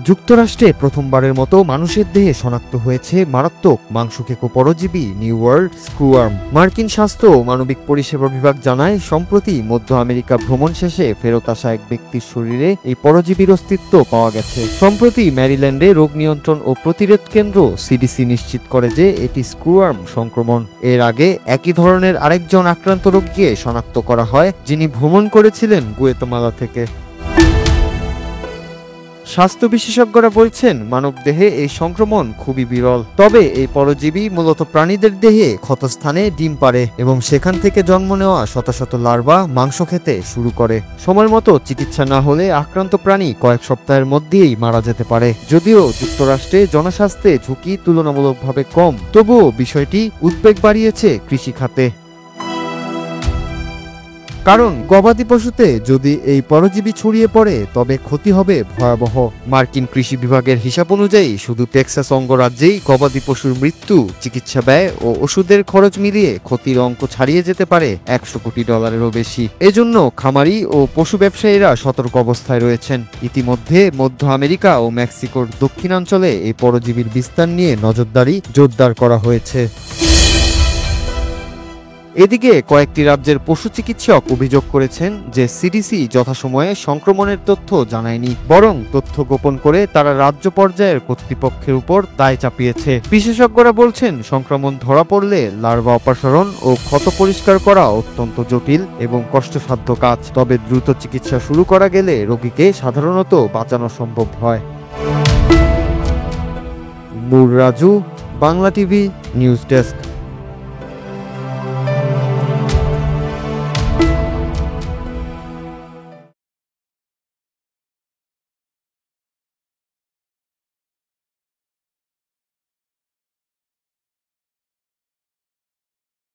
যুক্তরাষ্ট্রে প্রথমবারের মতো মানুষের দেহে শনাক্ত হয়েছে মারাত্মক মাংসখেকো পরজীবী নিউ ওয়ার্ল্ড স্ক্রুওয়ার্ম। মার্কিন স্বাস্থ্য ও মানবিক পরিষেবা বিভাগ জানায়, সম্প্রতি মধ্য আমেরিকা ভ্রমণ শেষে ফেরত আসা এক ব্যক্তির শরীরে এই পরজীবীর অস্তিত্ব পাওয়া গেছে। সম্প্রতি ম্যারিল্যান্ডে রোগ নিয়ন্ত্রণ ও প্রতিরোধ কেন্দ্র সিডিসি নিশ্চিত করে যে এটি স্ক্রুওয়ার্ম সংক্রমণ। এর আগে একই ধরনের আরেকজন আক্রান্ত রোগীকে শনাক্ত করা হয়, যিনি ভ্রমণ করেছিলেন গুয়েতামালা থেকে। স্বাস্থ্য বিশেষজ্ঞরা বলছেন, মানবদেহে এই সংক্রমণ খুবই বিরল। তবে এই পরজীবী মূলত প্রাণীদের দেহে ক্ষতস্থানে ডিম পাড়ে এবং সেখান থেকে জন্ম নেওয়া শত শত লার্ভা মাংস খেতে শুরু করে। সময় মতো চিকিৎসা না হলে আক্রান্ত প্রাণী কয়েক সপ্তাহের মধ্যেই মারা যেতে পারে। যদিও যুক্তরাষ্ট্রে জনস্বাস্থ্যে ঝুঁকি তুলনামূলকভাবে কম, তবুও বিষয়টি উদ্বেগ বাড়িয়েছে কৃষি খাতে। কারণ গবাদি পশুতে যদি এই পরজীবী ছড়িয়ে পড়ে তবে ক্ষতি হবে ভয়াবহ। মার্কিন কৃষি বিভাগের হিসাব অনুযায়ী শুধু টেক্সাস অঙ্গরাজ্যেই গবাদি পশুর মৃত্যু, চিকিৎসা ব্যয় ও ওষুধের খরচ মিলিয়ে ক্ষতির অঙ্ক ছাড়িয়ে যেতে পারে $100 কোটিরও বেশি। এজন্য খামারি ও পশু ব্যবসায়ীরা সতর্ক অবস্থায় রয়েছেন। ইতিমধ্যে মধ্য আমেরিকা ও মেক্সিকোর দক্ষিণাঞ্চলে এই পরজীবীর বিস্তার নিয়ে নজরদারি জোরদার করা হয়েছে। এদিকে কয়েকটি রাজ্যের পশু চিকিৎসক অভিযোগ করেছেন যে সিডিসি যথাসময়ে সংক্রমণের তথ্য জানায়নি, বরং তথ্য গোপন করে তারা রাজ্য পর্যায়ের কর্তৃপক্ষের উপর দায় চাপিয়েছে। বিশেষজ্ঞরা বলছেন, সংক্রমণ ধরা পড়লে লার্ভা অপসারণ ও ক্ষত পরিষ্কার করা অত্যন্ত জটিল এবং কষ্টসাধ্য কাজ। তবে দ্রুত চিকিৎসা শুরু করা গেলে রোগীকে সাধারণত বাঁচানো সম্ভব হয়। Noor Raju, Bangla TV news desk.